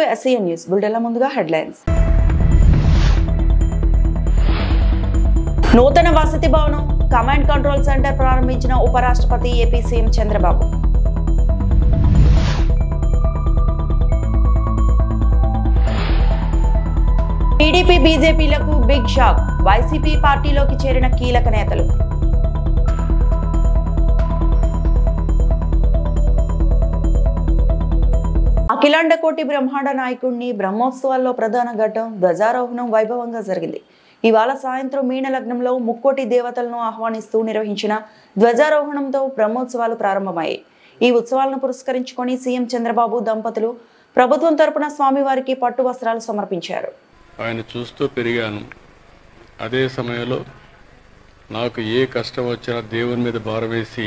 To SCN news బులెటిన్ల ముందుగా headlines. నూతన వసతి భవనం కమాండ్ కంట్రోల్ సెంటర్ ప్రారంభించిన ఉపరాష్ట్రపతి ఏపీ సీఎం చంద్రబాబు. టీడీపీ బీజేపీలకు బిగ్ షాక్, వైసీపీ పార్టీలోకి చేరిన కీలక నేతలు. అఖిలాండ కోటి బ్రహ్మాండ నాయకుడిని బ్రహ్మోత్సవాల్లో ప్రధాన ఘట్టం ధ్వజారోహణం వైభవంగా జరిగింది. ఇవాళ సాయంత్రం మీన లగ్నంలో ముక్కోటి దేవతలను ఆహ్వానిస్తూ నిర్వహించిన ధ్వజారోహణంతో బ్రహ్మోత్సవాలు ప్రారంభమయ్యాయి. ఈ ఉత్సవాలను పురస్కరించుకొని సీఎం చంద్రబాబు దంపతులు ప్రభుత్వం తరపున స్వామివారికి పట్టు వస్త్రాలు సమర్పించారు. ఆయన చూస్తూ పెరిగాను. అదే సమయంలో నాకు ఏ కష్టం వచ్చినా దేవుని మీద భారవేసి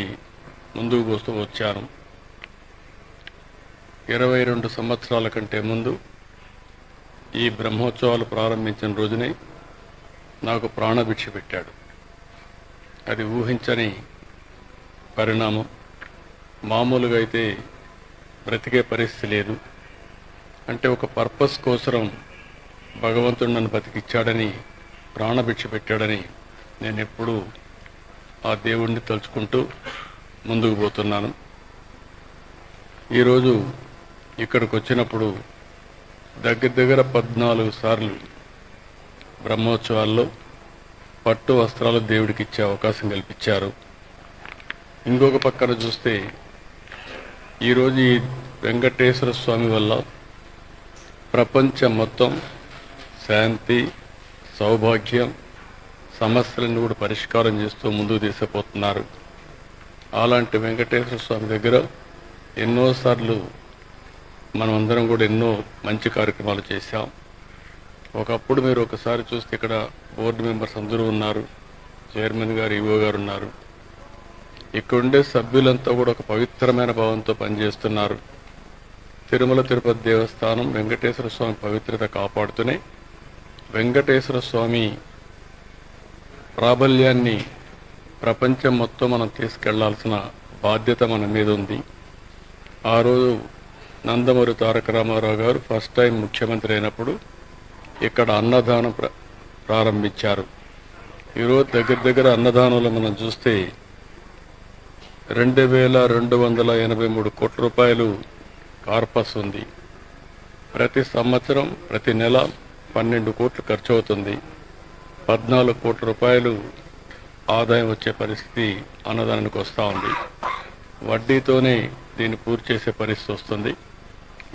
ముందుకు పోస్తూ వచ్చాను. 22 సంవత్సరాల కంటే ముందు ఈ బ్రహ్మోత్సవాలు ప్రారంభించిన రోజునే నాకు ప్రాణభిక్ష పెట్టాడు. అది ఊహించని పరిణామం. మామూలుగా అయితే బ్రతికే పరిస్థితి లేదు. అంటే ఒక పర్పస్ కోసం భగవంతుడు నన్ను బతికిచ్చాడని, ప్రాణభిక్ష పెట్టాడని నేను ఎప్పుడూ ఆ దేవుణ్ణి తలుచుకుంటూ ముందుకు పోతున్నాను. ఈరోజు ఇక్కడికి వచ్చినప్పుడు దగ్గర 14 సార్లు బ్రహ్మోత్సవాల్లో పట్టు వస్త్రాలు దేవుడికి ఇచ్చే అవకాశం కల్పించారు. ఇంకొక పక్కన చూస్తే ఈరోజు ఈ వెంకటేశ్వర స్వామి వల్ల ప్రపంచం మొత్తం శాంతి, సౌభాగ్యం, సమస్యలను కూడా పరిష్కారం చేస్తూ ముందుకు తీసుకుపోతున్నారు. అలాంటి వెంకటేశ్వర స్వామి దగ్గర ఎన్నోసార్లు మనమందరం కూడా ఎన్నో మంచి కార్యక్రమాలు చేశాం. ఒకప్పుడు మీరు ఒకసారి చూస్తే ఇక్కడ బోర్డు మెంబర్స్ అందరూ ఉన్నారు, చైర్మన్ గారు, ఈవో గారు ఉన్నారు. ఇక్కడుండే సభ్యులంతా కూడా ఒక పవిత్రమైన భావంతో పనిచేస్తున్నారు. తిరుమల తిరుపతి దేవస్థానం వెంకటేశ్వర స్వామి పవిత్రత కాపాడుతూనే వెంకటేశ్వర స్వామి ప్రాబల్యాన్ని ప్రపంచం మొత్తం మనం తీసుకెళ్లాల్సిన బాధ్యత మన మీద ఉంది. ఆ రోజు నందమూరి తారక రామారావు గారు ఫస్ట్ టైం ముఖ్యమంత్రి అయినప్పుడు ఇక్కడ అన్నదానం ప్రారంభించారు. ఈరోజు దగ్గర అన్నదానంలో మనం చూస్తే 2,283 కోట్ల రూపాయలు కార్పస్ ఉంది. ప్రతి సంవత్సరం ప్రతి నెల 12 కోట్లు ఖర్చు అవుతుంది. 14 కోట్ల రూపాయలు ఆదాయం వచ్చే పరిస్థితి అన్నదానానికి వస్తూ ఉంది. వడ్డీతోనే దీన్ని పూర్తి చేసే పరిస్థితి వస్తుంది.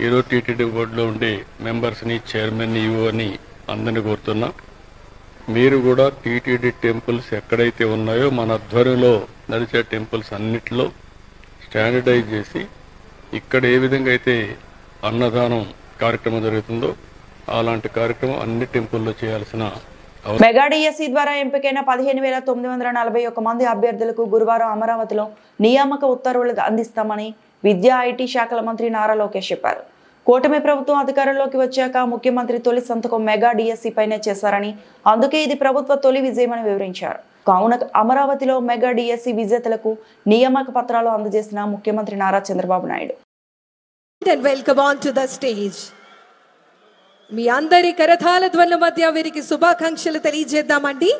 ఈరోజు టీటీడీ బోర్డులో ఉండే మెంబర్స్ని, చైర్మన్ని, ఈవోని అందరినీ కోరుతున్నా, మీరు కూడా టీటీడీ టెంపుల్స్ ఎక్కడైతే ఉన్నాయో మన ఆధ్వర్యంలో నడిచే టెంపుల్స్ అన్నిటిలో స్టాండర్డైజ్ చేసి ఇక్కడ ఏ విధంగా అయితే అన్నదానం కార్యక్రమం జరుగుతుందో అలాంటి కార్యక్రమం అన్ని టెంపుల్లో చేయాల్సిన మెగా డిఎస్సి ద్వారా ఎంపికైన 15,941 మంది అభ్యర్థులకు గురువారం అమరావతిలో నియామక ఉత్తర్వులు అందిస్తామని విద్యా ఐటీ శాఖల మంత్రి నారా లోకేష్ చెప్పారు. కూటమి ప్రభుత్వం అధికారంలోకి వచ్చాక ముఖ్యమంత్రి తొలి సంతకం మెగా డిఎస్సి పైనే చేశారని, అందుకే ఇది ప్రభుత్వ తొలి విజయమని వివరించారు. కావున అమరావతిలో మెగా డిఎస్సి విజేతలకు నియామక పత్రాలు అందజేసిన ముఖ్యమంత్రి నారా చంద్రబాబు నాయుడు. మీ అందరి కరతాళ ధ్వనుల మధ్య వీరికి శుభాకాంక్షలు తెలియజేద్దామండి.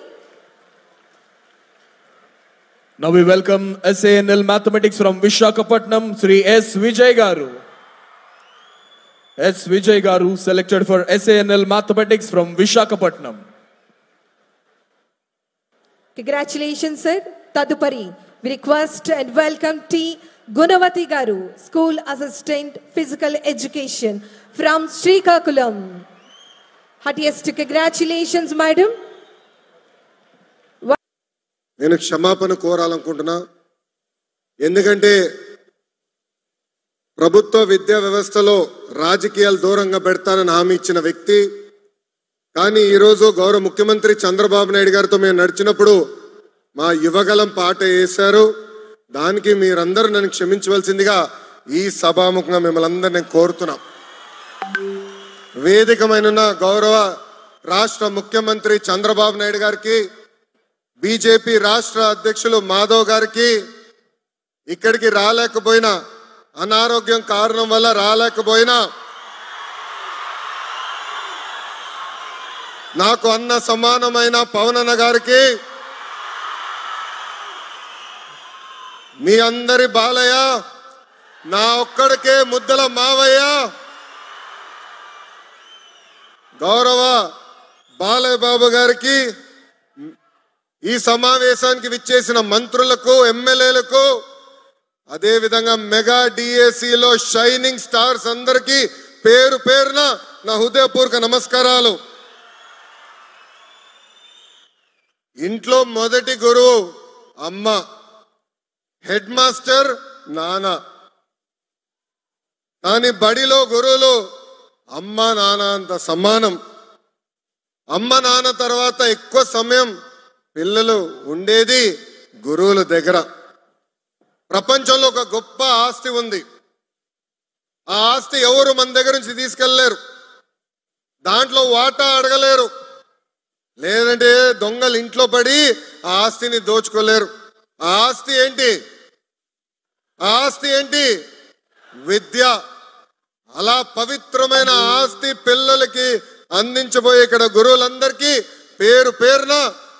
Now we welcome SANL Mathematics from Visakhapatnam, Sri S. Vijay Garu. S. Vijay Garu selected for SANL Mathematics from Visakhapatnam. Congratulations, sir. Tadupari, we request and welcome T. Gunavati Garu, School Assistant Physical Education from Srikakulam. Heartiest congratulations, madam. నేను క్షమాపణ కోరాలనుకుంటున్నా. ఎందుకంటే ప్రభుత్వ విద్యా వ్యవస్థలో రాజకీయాలు దూరంగా పెడతానని హామీ ఇచ్చిన వ్యక్తి, కానీ ఈరోజు గౌరవ ముఖ్యమంత్రి చంద్రబాబు నాయుడు గారితో మేము నడిచినప్పుడు మా యువగలం పాట వేశారు. దానికి మీరందరూ నన్ను క్షమించవలసిందిగా ఈ సభాముఖంగా మిమ్మల్ని అందరూ నేను కోరుతున్నా. వేదికమైన గౌరవ రాష్ట్ర ముఖ్యమంత్రి చంద్రబాబు నాయుడు గారికి, బీజేపీ రాష్ట్ర అధ్యక్షులు మాధవ్ గారికి, ఇక్కడికి రాలేకపోయినా అనారోగ్యం కారణం వల్ల రాలేకపోయినా నాకు అన్న సమానమైన పవన్ అన్న గారికి, మీ అందరి బాలయ్య, నా ఒక్కడికే ముద్దల మావయ్య, గౌరవ బాలయ్య బాబు గారికి, ఈ సమావేశానికి విచ్చేసిన మంత్రులకు, ఎమ్మెల్యేలకు, అదే విధంగా మెగా డిఏసిలో షైనింగ్ స్టార్స్ అందరికీ పేరు పేరున నా హృదయపూర్వక నమస్కారాలు. ఇంట్లో మొదటి గురువు అమ్మ, హెడ్ మాస్టర్ నాన్న, కానీ బడిలో గురువులు అమ్మ నాన్న అంత సమానం. అమ్మ నాన్న తర్వాత ఎక్కువ సమయం పిల్లలు ఉండేది గురువుల దగ్గర. ప్రపంచంలో ఒక గొప్ప ఆస్తి ఉంది. ఆ ఆస్తి ఎవరు మన దగ్గర నుంచి తీసుకెళ్ళలేరు, దాంట్లో వాటా అడగలేరు, లేదంటే దొంగలు ఇంట్లో పడి ఆ ఆస్తిని దోచుకోలేరు. ఆ ఆస్తి ఏంటి? ఆ ఆస్తి ఏంటి? విద్య. అలా పవిత్రమైన ఆస్తి పిల్లలకి అందించబోయే ఇక్కడ గురువులందరికీ పేరు పేరున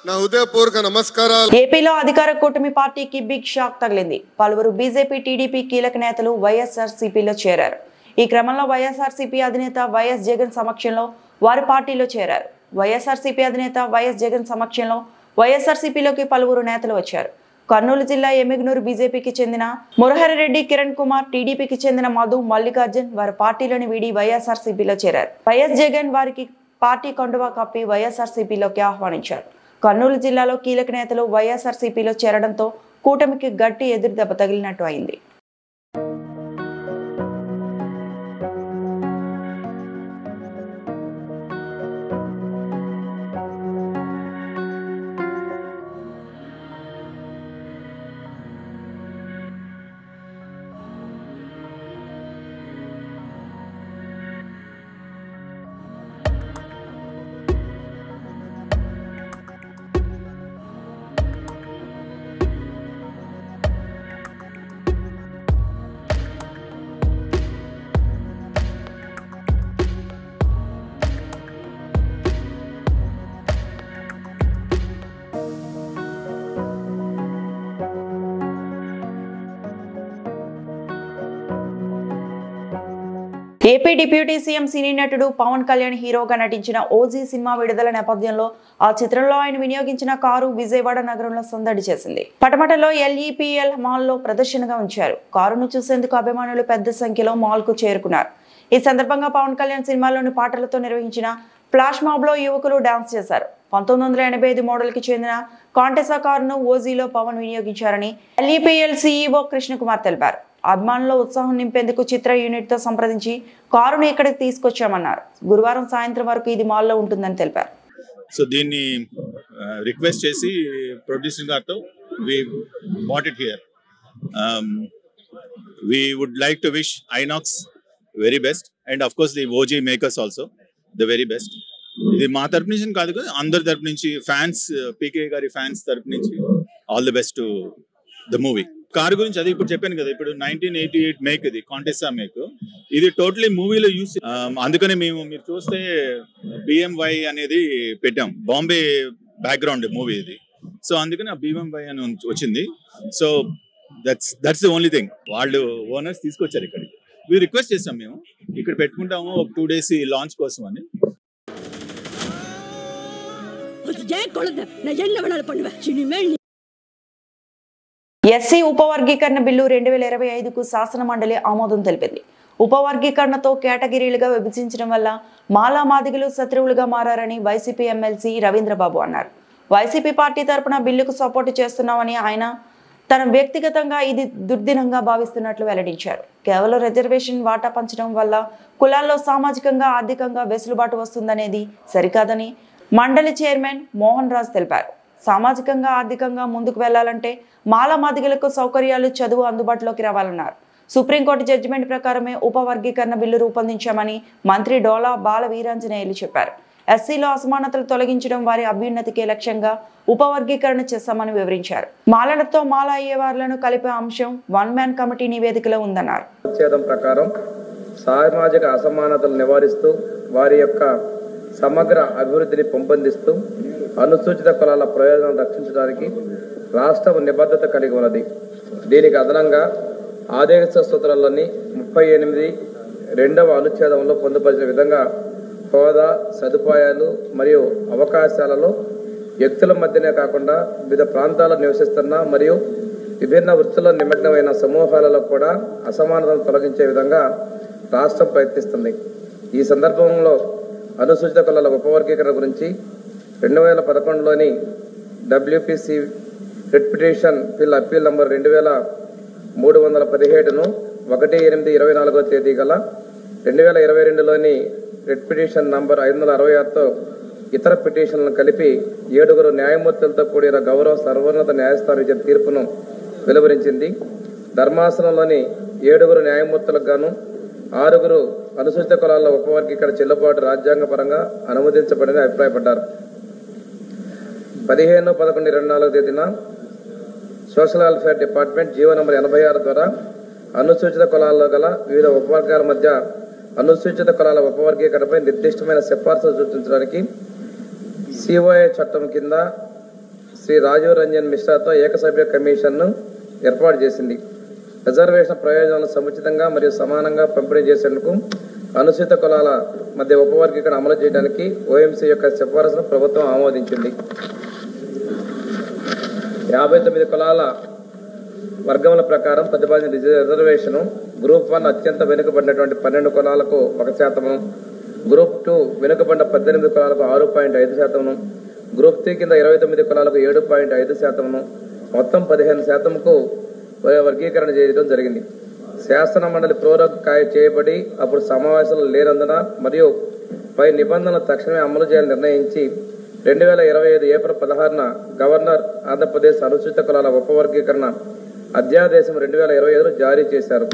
నా హృదయపూర్వక నమస్కారాలు. ఏపీలో అధికార కూటమి పార్టీకి బిగ్ షాక్ తగిలింది. పలువురు బీజేపీ, టీడీపీ కీలక నేతలు వైఎస్ఆర్సీపీలో చేరారు. ఈ క్రమంలో వైఎస్ఆర్సీపీ అధినేత వైఎస్ జగన్ సమక్షంలో వారి పార్టీలో చేరారు. వైఎస్ఆర్సీపీ అధినేత వైఎస్ జగన్ సమక్షంలో వైఎస్ఆర్సీపీలోకి పలువురు నేతలు వచ్చారు. కర్నూలు జిల్లా ఎమ్మిగనూరు బీజేపీకి చెందిన మురహరిరెడ్డి, కిరణ్ కుమార్, టీడీపీకి చెందిన మధు, మల్లికార్జున్ వారి పార్టీలోని వీడి వైఎస్ఆర్సీపీలో చేరారు. వైఎస్ జగన్ వారికి పార్టీ కండువా కప్పి వైఎస్ఆర్సీపీలోకి ఆహ్వానించారు. కర్నూలు జిల్లాలో కీలక నేతలు వైఎస్ఆర్సీపీలో చేరడంతో కూటమికి గట్టి ఎదురు దెబ్బ తగిలినట్టు అయింది. ఏపీ డిప్యూటీ సీఎం సినీ నటుడు పవన్ కళ్యాణ్ హీరోగా నటించిన ఓజీ సినిమా విడుదల నేపథ్యంలో ఆ చిత్రంలో ఆయన వినియోగించిన కారు విజయవాడ నగరంలో సందడి చేసింది. పటమటలో ఎల్ఈపీఎల్ మాల్లో ప్రదర్శనగా ఉంచారు. కారును చూసేందుకు అభిమానులు పెద్ద సంఖ్యలో మాల్ కు చేరుకున్నారు. ఈ సందర్భంగా పవన్ కళ్యాణ్ సినిమాలోని పాటలతో నిర్వహించిన ఫ్లాష్ మాబ్ లో యువకులు డాన్స్ చేశారు. 1985 మోడల్ కి చెందిన కాంటెసా కారును ఓజీలో పవన్ వినియోగించారని ఎల్ఈపీఎల్ సీఈఓ కృష్ణ కుమార్ తెలిపారు. అభిమానుల్లో ఉత్సాహం నింపేందుకు చిత్ర యూనిట్ తో సంప్రదించి కారును ఇక్కడికి తీసుకొచ్చామన్నారు. గురువారం సాయంత్రం వరకు ఇది మాల్లో ఉంటుందని తెలిపారు. సో దీన్ని రిక్వెస్ట్ చేసి ప్రొడ్యూసర్ గారితో we bought it here. We would like to wish INOX very best and of course the OG makers also the very best. ఇది మా తరపు నుంచి కాదు కదా, అందరి తరపు నుంచి, ఫ్యాన్స్, పీకే గారి ఫ్యాన్స్ తరపు నుంచి all the best to the movie. Car గురించి అది ఇప్పుడు చెప్పాను కదా, ఇప్పుడు 1988 మేక్, ఇది కాంటెసా మేక్. ఇది టోటలీ మూవీలో యూస్, అందుకనే మీరు చూస్తే బిఎంవై అనేది పెట్టాం, బాంబే బ్యాక్గ్రౌండ్ మూవీ ఇది. సో అందుకని ఆ బిఎంవై అని వచ్చింది. So that's the only thing. వాళ్ళు ఓనర్స్ తీసుకొచ్చారు ఇక్కడికి. మీరు రిక్వెస్ట్ చేస్తాం, మేము ఇక్కడ పెట్టుకుంటాము ఒక 2 days లాంచ్ కోసం అని. ఎస్సీ ఉపవర్గీకరణ బిల్లు 2025కు శాసన మండలి ఆమోదం తెలిపింది. ఉపవర్గీకరణతో కేటగిరీలుగా విభజించడం వల్ల మాలా మాదిగలు శత్రువులుగా మారారని వైసీపీ ఎమ్మెల్సీ రవీంద్రబాబు అన్నారు. వైసీపీ పార్టీ తరపున బిల్లుకు సపోర్టు చేస్తున్నామని ఆయన తన వ్యక్తిగతంగా ఇది దుర్దినంగా భావిస్తున్నట్లు వెల్లడించారు. కేవలం రిజర్వేషన్ వాటా పంచడం వల్ల కులాల్లో సామాజికంగా, ఆర్థికంగా వెసులుబాటు వస్తుందనేది సరికాదని మండలి చైర్మన్ మోహన్ రాజ్ తెలిపారు. సామాజికంగా, ఆర్థికంగా ముందుకు వెళ్లాలంటే మాలా మాదిగలకు సౌకర్యాలు, చదువు అందుబాటులోకి రావాలన్నారు. సుప్రీంకోర్టు జడ్జిమెంట్ ప్రకారమే ఉపవర్గీకరణ బిల్లు రూపొందించామని మంత్రి డోలా బాల వీరాంజనేయులు చెప్పారు. ఎస్సీలో అసమానతలు తొలగించడం, వారి అభ్యున్నతికే లక్ష్యంగా ఉపవర్గీకరణ చేస్తామని వివరించారు. మాలలతో మాలా అయ్యే వారులను కలిపే అంశం 1 man కమిటీ నివేదికలో ఉందన్నారు. ప్రకారం సామాజిక అసమానతలు నివారిస్తూ వారి యొక్క సమగ్ర అభివృద్ధిని పెంపొందిస్తూ అనుసూచిత కులాల ప్రయోజనాలను రక్షించడానికి రాష్ట్రం నిబద్ధత కలిగి ఉన్నది. దీనికి అదనంగా ఆదేశ సూత్రాల్లోని 38 రెండవ అనుచ్ఛేదంలో పొందుపరిచిన విధంగా హోదా, సదుపాయాలు మరియు అవకాశాలలో వ్యక్తుల మధ్యనే కాకుండా వివిధ ప్రాంతాల్లో నివసిస్తున్న మరియు విభిన్న వృత్తుల్లో నిమగ్నమైన సమూహాలలో కూడా అసమానతను తొలగించే విధంగా రాష్ట్రం ప్రయత్నిస్తుంది. ఈ సందర్భంలో అనుసూచిత కులాల ఉపవర్గీకరణ గురించి 2011లోని WPC రిట్ పిటిషన్ పిల్ అప్పీల్ నంబర్ 2317ను 1/8/24 తేదీ గల 2022లోని రిట్ పిటిషన్ నంబర్ 566తో ఇతర పిటిషన్లను కలిపి 7 న్యాయమూర్తులతో కూడిన గౌరవ సర్వోన్నత న్యాయస్థానం ఇచ్చిన తీర్పును వెలువరించింది. ధర్మాసనంలోని 7 న్యాయమూర్తులకు గాను 6 అనుసూచిత కులాల ఉపవర్గీకరణ చెల్లుబాటు రాజ్యాంగపరంగా అనుమతించబడిందని అభిప్రాయపడ్డారు. 15/11/24 తేదీన social welfare department GO number 86 ద్వారా అనుసూచిత కులాల్లో గల వివిధ ఉపవర్గాల మధ్య అనుసూచిత కులాల ఉపవర్గీకరణపై నిర్దిష్టమైన సిఫార్సులు సూచించడానికి COA చట్టం కింద శ్రీ రాజీవ్ రంజన్ మిశ్రాతో ఏకసభ్య కమిషన్ను ఏర్పాటు చేసింది. రిజర్వేషన్ ప్రయోజనాలను సముచితంగా మరియు సమానంగా పంపిణీ చేసేందుకు అనుసూచిత కులాల మధ్య ఉపవర్గీకరణ అమలు చేయడానికి OMC యొక్క సిఫారసును ప్రభుత్వం ఆమోదించింది. 59 కులాల వర్గముల ప్రకారం ప్రతిపాదించిన రిజర్వేషన్ గ్రూప్ 1 అత్యంత వెనుకబడినటువంటి 12 కులాలకు 1%, గ్రూప్ 2 వెనుకబడిన 18 కులాలకు 6.5%, గ్రూప్ 3 కింద 29 కులాలకు 7.5%, మొత్తం 15%కు వర్గీకరణ చేయడం జరిగింది. శాసన మండలి ప్రోరోగ్ చేయబడి అప్పుడు సమావేశాలు లేనందున మరియు పై నిబంధనలు తక్షణమే అమలు చేయాలని నిర్ణయించి 2025 ఏప్రిల్ 16న గవర్నర్ ఆంధ్రప్రదేశ్ అనుసూచిత కులాల ఉపవర్గీకరణ అధ్యాదేశం 2025 జారీ చేశారు.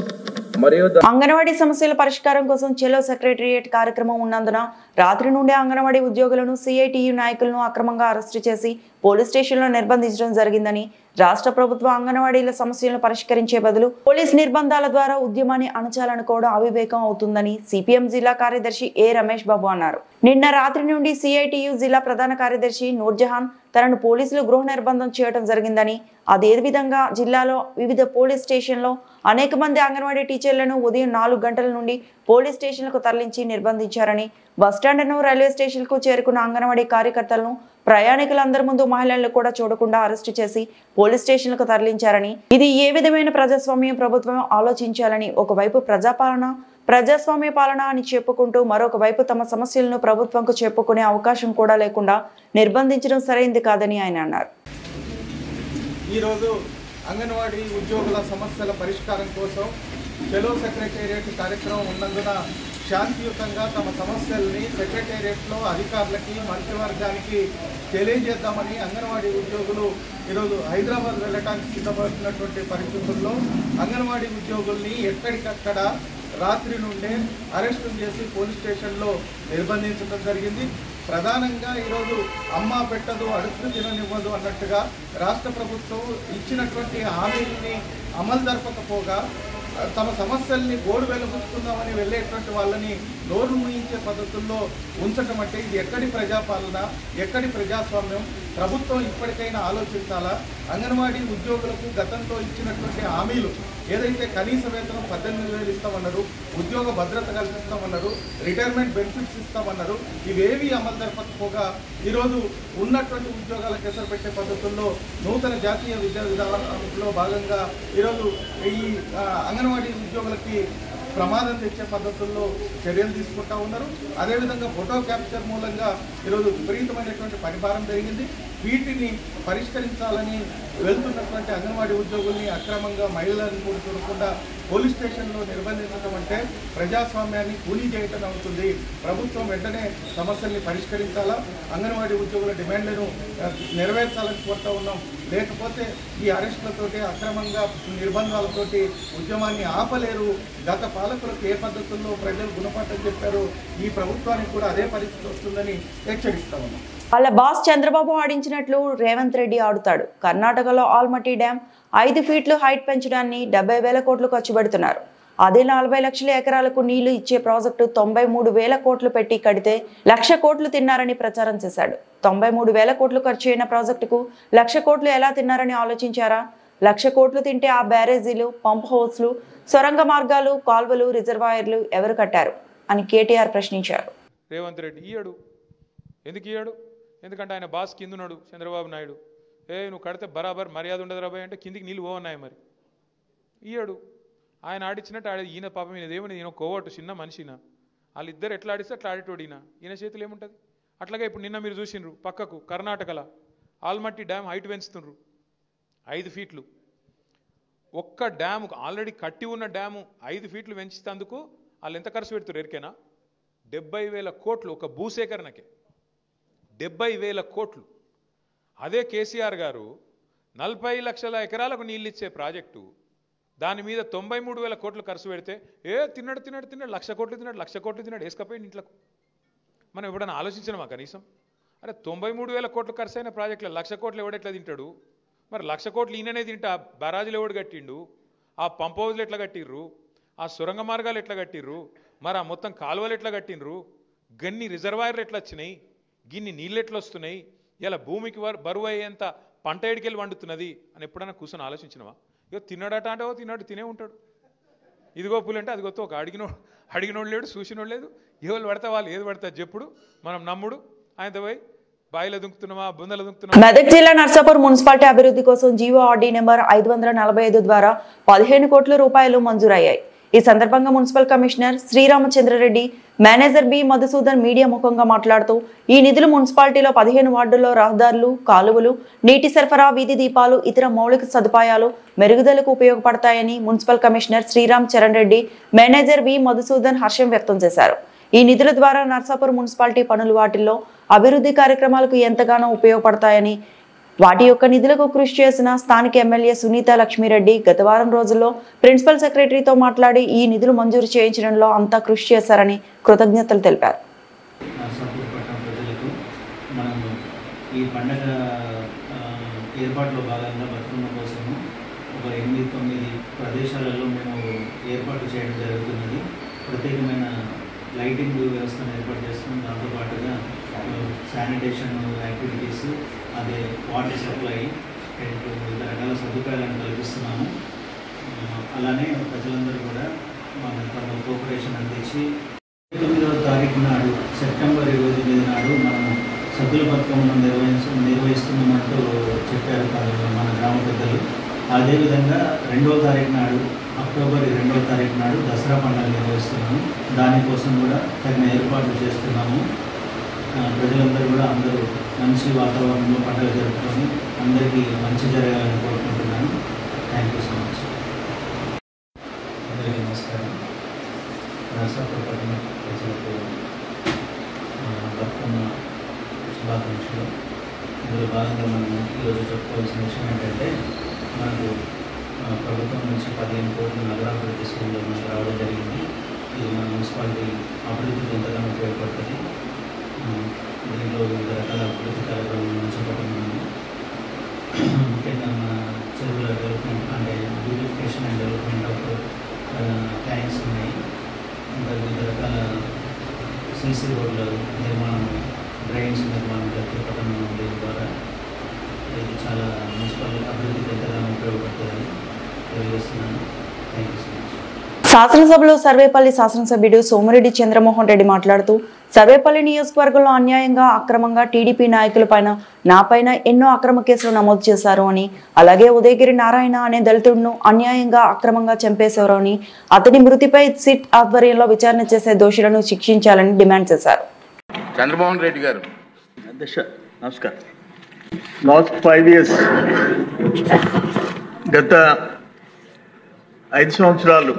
మరియు అంగన్వాడీ సమస్యల పరిష్కారం కోసం చెలో సెక్రటేరియట్ కార్యక్రమం ఉన్నందున రాత్రి నుండే అంగన్వాడీ ఉద్యోగులను CITU నాయకులను అక్రమంగా అరెస్టు చేసి పోలీస్ స్టేషన్లో నిర్బంధించడం జరిగిందని రాష్ట్ర ప్రభుత్వం అంగన్వాడీల సమస్యలను పరిష్కరించే బదులు పోలీస్ నిర్బంధాల ద్వారా ఉద్యమాన్ని అణచాలనుకోవడం అవివేకం అవుతుందని CPM జిల్లా కార్యదర్శి A. రమేష్ బాబు అన్నారు. నిన్న రాత్రి నుండి CITU జిల్లా ప్రధాన కార్యదర్శి నూర్జహాన్ తనను పోలీసులు గృహ నిర్బంధం చేయడం జరిగిందని, అదే విధంగా జిల్లాలో వివిధ పోలీస్ స్టేషన్లో అనేక మంది అంగన్వాడీ టీచర్లను ఉదయం 4 గంటల నుండి పోలీస్ స్టేషన్లకు తరలించి నిర్బంధించారని, బస్టాండ్ను రైల్వే స్టేషన్కు చేరుకున్న అంగన్వాడీ కార్యకర్తలను ప్రయాణికులందరి ముందు మహిళలను కూడా చూడకుండా అరెస్టు చేసి పోలీస్ స్టేషన్లకు తరలించారని, ఇది ఏ విధమైన ప్రజాస్వామ్యం ప్రభుత్వం ఆలోచించాలని, ఒకవైపు ప్రజాస్వామ్య పాలన అని చెప్పుకుంటూ మరొక వైపు తమ సమస్యలను ప్రభుత్వంకు చెప్పుకునే అవకాశం కూడా లేకుండా నిర్బంధించడం సరైంది కాదని ఆయన అన్నారు. ఈరోజు అంగన్వాడీ ఉద్యోగుల సమస్యల పరిష్కారం కోసం చెలో సెక్రటేరియట్ కార్యక్రమం ఉన్నందున శాంతియుతంగా తమ సమస్యల్ని సెక్రటేరియట్లో అధికారులకి మంత్రివర్గానికి తెలియజేద్దామని అంగన్వాడీ ఉద్యోగులు ఈరోజు హైదరాబాద్ వెళ్ళడానికి సిద్ధపడుతున్నటువంటి పరిస్థితుల్లో అంగన్వాడీ ఉద్యోగుల్ని ఎక్కడికక్కడ రాత్రి నుండే అరెస్టు చేసి పోలీస్ స్టేషన్లో నిర్బంధించడం జరిగింది. ప్రధానంగా ఈరోజు అమ్మ పెట్టదు అడుగు తిననివ్వదు అన్నట్టుగా రాష్ట్ర ప్రభుత్వం ఇచ్చినటువంటి హామీలని అమలు జరపకపోగా తమ సమస్యల్ని గోడు వెలుగుతుందామని వెళ్ళేటువంటి వాళ్ళని నోరు ముయించే పద్ధతుల్లో ఉంచటం అంటే ఇది ఎక్కడి ప్రజాపాలన, ఎక్కడి ప్రజాస్వామ్యం? ప్రభుత్వం ఇప్పటికైనా ఆలోచించాలా. అంగన్వాడీ ఉద్యోగులకు గతంలో ఇచ్చినటువంటి హామీలు ఏదైతే కనీస వేతనం 18,000 ఇస్తామన్నారు, ఉద్యోగ భద్రత కల్పిస్తామన్నారు, రిటైర్మెంట్ బెనిఫిట్స్ ఇస్తామన్నారు, ఇవేవి అమలు జరపకపోగా ఈరోజు ఉన్నటువంటి ఉద్యోగాలకు ఎసరు పెట్టే పద్ధతుల్లో నూతన జాతీయ విద్యా విధానంలో భాగంగా ఈరోజు ఈ అంగన్వాడీ ఉద్యోగులకి ప్రమాదం తెచ్చే పద్ధతుల్లో చర్యలు తీసుకుంటా ఉన్నారు. అదేవిధంగా ఫోటో క్యాప్చర్ మూలంగా ఈరోజు విపరీతమైనటువంటి పరిభారం జరిగింది. వీటిని పరిష్కరించాలని వెళ్తున్నటువంటి అంగన్వాడీ ఉద్యోగుల్ని అక్రమంగా మహిళలను కూడా చూడకుండా పోలీస్ స్టేషన్లో నిర్బంధించడం అంటే ప్రజాస్వామ్యాన్ని కూలీ చేయటం అవుతుంది. ప్రభుత్వం వెంటనే సమస్యల్ని పరిష్కరించాలా, అంగన్వాడీ ఉద్యోగుల డిమాండ్లను నెరవేర్చాలని కోరుతూ ఉన్నాం. లేకపోతే ఈ అరెస్టులతోటి అక్రమంగా నిర్బంధాలతోటి ఉద్యమాన్ని ఆపలేరు. గత పాలకులకు ఏ పద్ధతుల్లో ప్రజలు గుణపాఠం చెప్పారో ఈ ప్రభుత్వానికి కూడా అదే పరిస్థితి వస్తుందని హెచ్చరిస్తా ఉన్నాం. వాళ్ళ బాస్ చంద్రబాబు ఆడించినట్లు రేవంత్ రెడ్డి ఆడుతాడు. కర్ణాటకలో ఆల్మట్టి డ్యాం 5 ఫీట్లు హైట్ పెంచడాన్ని 70,000 కోట్లు ఖర్చు పెడుతున్నారు. అదే 40 లక్షల ఎకరాలకు నీళ్లు ఇచ్చే ప్రాజెక్టు 93,000 కోట్లు పెట్టి కడితే 1,00,000 కోట్లు తిన్నారని ప్రచారం చేశాడు. 93,000 కోట్లు ఖర్చు అయిన ప్రాజెక్టుకు 1,00,000 కోట్లు ఎలా తిన్నారని ఆలోచించారా? 1,00,000 కోట్లు తింటే ఆ బ్యారేజీలు, పంప్ హౌస్లు, సొరంగ మార్గాలు, కాల్వలు, రిజర్వాయర్లు ఎవరు కట్టారు అని కేటీఆర్ ప్రశ్నించారు. రేవంత్ రెడ్డి ఇయ్యాడు. ఎందుకు ఇయ్యాడు? ఎందుకంటే ఆయన బాస్ కిందున్నాడు చంద్రబాబు నాయుడు. నువ్వు కడితే బరాబర్ మర్యాద ఉండదు రాబాయ్ అంటే కిందికి నీళ్ళు పోవన్నాయి. మరి ఇయ్యాడు. ఆయన ఆడిచ్చినట్టు ఈయన పాపం ఈయన దేవుని ఈయన కోవట్టు చిన్న మనిషిన వాళ్ళిద్దరు ఎట్లా ఆడిస్తే అట్లా ఆడేటోడు ఈయన చేతులు ఏముంటుంది. అట్లాగే ఇప్పుడు నిన్న మీరు చూసిండ్రు పక్కకు కర్ణాటకలో ఆల్మట్టి డ్యామ్ హైట్ పెంచుతుండ్రు 5 ఫీట్లు. ఒక్క డ్యాము ఆల్రెడీ కట్టి ఉన్న డ్యాము 5 ఫీట్లు పెంచినందుకు వాళ్ళు ఎంత ఖర్చు పెడుతున్నారు ఎరికేనా? 70,000 కోట్లు ఒక భూసేకరణకే. 70,000 కోట్లు. అదే కేసీఆర్ గారు 40 లక్షల ఎకరాలకు నీళ్ళు ఇచ్చే ప్రాజెక్టు దాని మీద 93,000 కోట్లు ఖర్చు పెడితే తిన్నాడు 1,00,000 కోట్లు తిన్నాడు 1,00,000 కోట్లు తిన్నాడు వేసుకపోయింది ఇంట్లోకి. మనం ఎప్పుడైనా ఆలోచించినామా కనీసం? అరే 93,000 కోట్లు ఖర్చు అయిన ప్రాజెక్టులో 1,00,000 కోట్లు ఎవడెట్లా తింటాడు? మరి 1,00,000 కోట్లు ఈయననే తింటా బరాజులు ఎవడు కట్టిండు? ఆ పంప్ హౌజ్లు ఎట్లా కట్టిర్రు? ఆ సొరంగ మార్గాలు ఎట్లా కట్టిర్రు? మరి ఆ మొత్తం కాలువలు ఎట్లా కట్టిండ్రు? గన్ని రిజర్వాయర్లు ఎట్లా వచ్చినాయి? గిన్ని నీళ్ళు ఎట్లా వస్తున్నాయి? ఇలా భూమికి బరువు అయ్యేంత పంట ఎడికెళ్ళి వండుతున్నది అని ఎప్పుడైనా కూర్చొని ఆలోచించినవా? ఇగో తిన్నాడట అంటే తిన్నాడు తినే ఉంటాడు. ఇదిగో పూలంటే అదిగో ఒక అడిగినోడు లేడు, చూసినోడు లేదు. ఎవరు పడతా వాళ్ళు ఏది పడతారు చెప్పుడు. మనం నమ్ముడు ఆయనతో పోయి బాయిలో దుంకుతున్నామా బుందలు దుంకుతున్నామా. మెదక్ జిల్లా నర్సాపూర్ మున్సిపాలిటీ అభివృద్ధి కోసం జీవోఆర్డీ నెంబర్ 545 ద్వారా 15 కోట్ల రూపాయలు మంజూరయ్యాయి. ఈ సందర్భంగా municipal commissioner Sriramachandra Reddy, manager B Madhusudan media ముఖంగా మాట్లాడుతూ ఈ నిధులు మున్సిపాలిటీలో 15 వార్డుల్లో రహదారులు, కాలువలు, నీటి సరఫరా, వీధి దీపాలు, ఇతర మౌలిక సదుపాయాలు మెరుగుదలకు ఉపయోగపడతాయని municipal commissioner Sriram Charan Reddy, manager B Madhusudan హర్షం వ్యక్తం చేశారు. ఈ నిధుల ద్వారా నర్సాపూర్ మున్సిపాలిటీ పనులు వాటిల్లో అభివృద్ధి కార్యక్రమాలకు ఎంతగానో ఉపయోగపడతాయని, వాటి యొక్క నిధులకు కృషి చేసిన స్థానిక ఎమ్మెల్యే సునీత లక్ష్మీరెడ్డి గత వారం రోజుల్లో ప్రిన్సిపల్ సెక్రటరీతో మాట్లాడి ఈ నిధులు మంజూరు చేయించడంలో అంతా కృషి చేశారని కృతజ్ఞతలు తెలిపారు. ఈ పండగ ఏర్పాట్లో భాగంగా బతుకమ్మ కోసము ఒక 8-9 ప్రదేశాలలో మేము ఏర్పాటు చేయడం జరుగుతున్నది. ప్రత్యేకమైన లైటింగ్ వ్యవస్థను ఏర్పాటు చేస్తున్నాం. దాంతోపాటుగా శానిటేషన్ యాక్టివిటీస్, అదే వాటర్ సప్లై, వివిధ రకాల సదుపాయాలను కల్పిస్తున్నాము. అలానే ప్రజలందరూ కూడా మన కోఆపరేషన్ అందించి 9వ తారీఖు నాడు సెప్టెంబర్ 28 నాడు మనము సద్దుల బతుకమ్మను నిర్వహిస్తున్నామంటూ చెప్పారు మన గ్రామ పెద్దలు. అదేవిధంగా 2వ తారీఖు నాడు అక్టోబర్ 2వ తారీఖు నాడు దసరా పండుగ నిర్వహిస్తున్నాము. దానికోసం కూడా తగిన ఏర్పాట్లు చేస్తున్నాము. ప్రజలందరూ కూడా అందరూ మంచి వాతావరణంలో పండుగ జరుపుకొని అందరికీ మంచి జరగాలని కోరుకుంటున్నాను. Thank you so much. అందరికీ నమస్కారం. నర్సాపూర్ పట్టణ ప్రజలకు బతుకమ్మ శుభాకాంక్షలు. ఇందులో భాగంగా మనం ఈరోజు చెప్పుకోవాల్సిన విషయం ఏంటంటే, మనకు ప్రభుత్వం నుంచి 15 కోట్ల నగరాభివృద్ధి స్కీమ్లో మనకు రావడం జరిగింది. ఇది మన మున్సిపాలిటీ అభివృద్ధికి ఎంతగానో ఉపయోగపడుతుంది. దీంట్లో వివిధ రకాల అభివృద్ధి కార్యక్రమాలను చేపడుతున్నాము. ముఖ్యంగా మన చెరువుల డెవలప్మెంట్ అంటే beautification and development of tanks ఉన్నాయి. ఇంకా వివిధ రకాల సీసీ రోడ్ల నిర్మాణం, డ్రైన్స్ నిర్మాణం చేపడుతున్నాము. దీని ద్వారా ఇది చాలా మున్సిపల్ అభివృద్ధికి ఎంతగానో ఉపయోగపడుతుందని తెలియజేస్తున్నాను. Thank you so much. శాసనసభలో సర్వేపల్లి శాసనసభ్యుడు సోమిరెడ్డి చంద్రమోహన్ రెడ్డి మాట్లాడుతూ, సర్వేపల్లి నియోజకవర్గంలో అన్యాయంగా అక్రమంగా టీడీపీ నాయకులపైన, నాపైన ఎన్నో అక్రమ కేసులు నమోదు చేశారు అని, అలాగే ఉదయగిరి నారాయణ అనే దళితుడిను అన్యాయంగా అక్రమంగా చంపేశారు అని, అతని మృతిపై సిట్ ఆధ్వర్యంలో విచారణ చేసే దోషులను శిక్షించాలని డిమాండ్ చేశారు. చంద్రమోహన్ రెడ్డి గారు. నమస్కారం. లాస్ట్ 5 years, గత 5 సంవత్సరాలు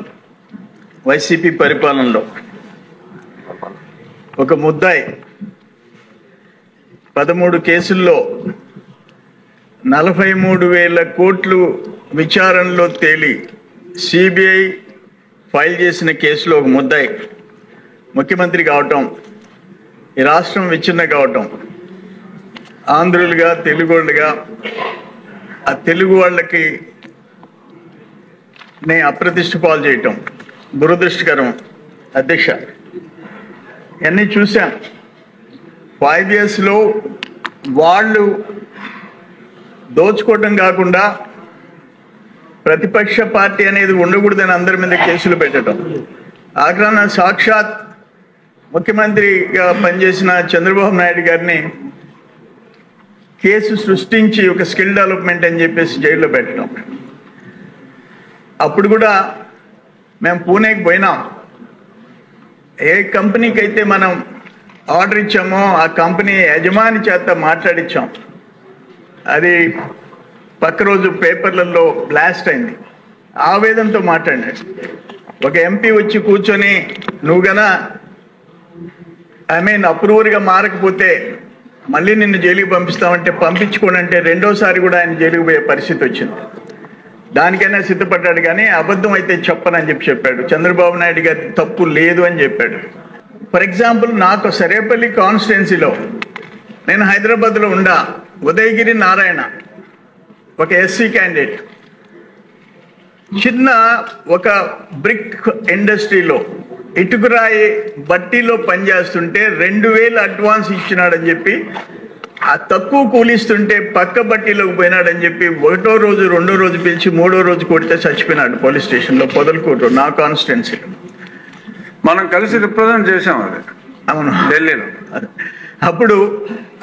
వైసీపీ పరిపాలనలో ఒక ముద్దాయి 13 కేసుల్లో 43,000 కోట్లు విచారణలో తేలి సిబిఐ ఫైల్ చేసిన కేసులో ఒక ముద్దాయి ముఖ్యమంత్రి కావటం, ఈ రాష్ట్రం విచ్ఛిన్న కావటం, ఆంధ్రులుగా తెలుగోళ్ళుగా ఆ తెలుగు వాళ్ళకి అప్రతిష్ట పాలు చేయటం, దురదృష్టకరం అధ్యక్ష. ఇవన్నీ చూసాం. 5 yearsలో వాళ్ళు దోచుకోవటం కాకుండా ప్రతిపక్ష పార్టీ అనేది ఉండకూడదని అందరి మీద కేసులు పెట్టడం, ఆగ్రహణ సాక్షాత్ ముఖ్యమంత్రిగా పనిచేసిన చంద్రబాబు నాయుడు గారిని కేసు సృష్టించి ఒక స్కిల్ డెవలప్మెంట్ అని చెప్పేసి జైల్లో పెట్టడం. అప్పుడు కూడా మేము పూణేకి పోయినాం. ఏ కంపెనీకి అయితే మనం ఆర్డర్ ఇచ్చామో ఆ కంపెనీ యజమాని చేత మాట్లాడించాం. అది పక్క రోజు పేపర్లలో బ్లాస్ట్ అయింది. ఆవేదనతో మాట్లాడినాడు. ఒక ఎంపీ వచ్చి కూర్చొని నువ్వు గన అప్రూవర్గా మారకపోతే మళ్ళీ నిన్ను జైలుకి పంపిస్తామంటే పంపించుకోండి అంటే రెండోసారి కూడా ఆయన జైలుకి పోయే పరిస్థితి వచ్చింది. దానికైనా సిద్ధపడ్డాడు, కానీ అబద్ధం అయితే చెప్పనని చెప్పాడు. చంద్రబాబు నాయుడు గారి తప్పు లేదు అని చెప్పాడు. ఫర్ ఎగ్జాంపుల్, నాకు సరేపల్లి కాన్స్టిట్యున్సీలో నేను హైదరాబాద్లో ఉండా ఉదయగిరి నారాయణ ఒక ఎస్సీ క్యాండిడేట్ చిన్న ఒక బ్రిక్ ఇండస్ట్రీలో ఇటుకురాయి బట్టీలో పనిచేస్తుంటే 2000 అడ్వాన్స్ ఇచ్చినాడని చెప్పి ఆ తక్కువ కూలిస్తుంటే పక్క బట్టీలోకి పోయినాడని చెప్పి 1వ రోజు 2వ రోజు పిలిచి 3వ రోజు కొడితే చచ్చిపోయినాడు పోలీస్ స్టేషన్లో, పొదలకూరు, నా కాన్స్టిట్యున్సీ. మనం కలిసి రిప్రజెంట్ చేసాం అది. అవును, ఢిల్లీలో. అప్పుడు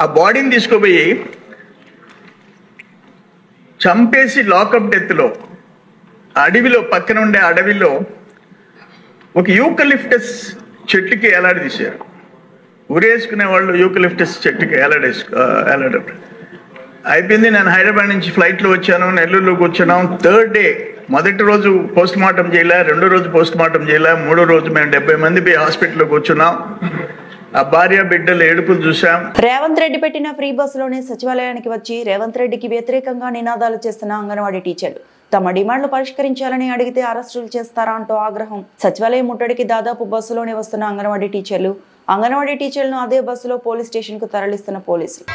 ఆ బాడీని తీసుకుపోయి చంపేసి లాకప్ డెత్లో అడవిలో, పక్కన ఉండే అడవిలో ఒక యూకలిప్టస్ చెట్టుకి ఎలాడదీశారు. ఉరేసుకునే వాళ్ళు యూకలిప్టస్ చెట్టుకి ఎలాడారు. అయిపోయింది. నేను హైదరాబాద్ నుంచి ఫ్లైట్లో వచ్చాను, నెల్లూరులో కూర్చున్నాం. 3rd day, మొదటి రోజు పోస్ట్ మార్టం చేయలే, 2వ రోజు పోస్ట్ మార్టం చేయలే, 3వ రోజు మేము 70 మంది పోయి హాస్పిటల్లో కూర్చున్నాం. ఆ భార్య బిడ్డలు ఏడుపులు చూసాం. రేవంత్ రెడ్డి పెట్టిన ఫ్రీ బస్సులోనే సచివాలయానికి వచ్చి రేవంత్ రెడ్డికి వ్యతిరేకంగా నినాదాలు చేస్తున్న అంగన్వాడీ టీచర్లు తమ డిమాండ్లు పరిష్కరించాలని అడిగితే అరెస్టులు చేస్తారా అంటూ ఆగ్రహం. సచివాలయం ముట్టడికి దాదాపు బస్సులోనే వస్తున్న అంగన్వాడీ టీచర్లను అదే బస్సులో పోలీస్ స్టేషన్ కు తరలిస్తున్న పోలీసులు.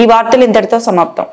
ఈ వార్తలు ఇంతటితో సమాప్తం.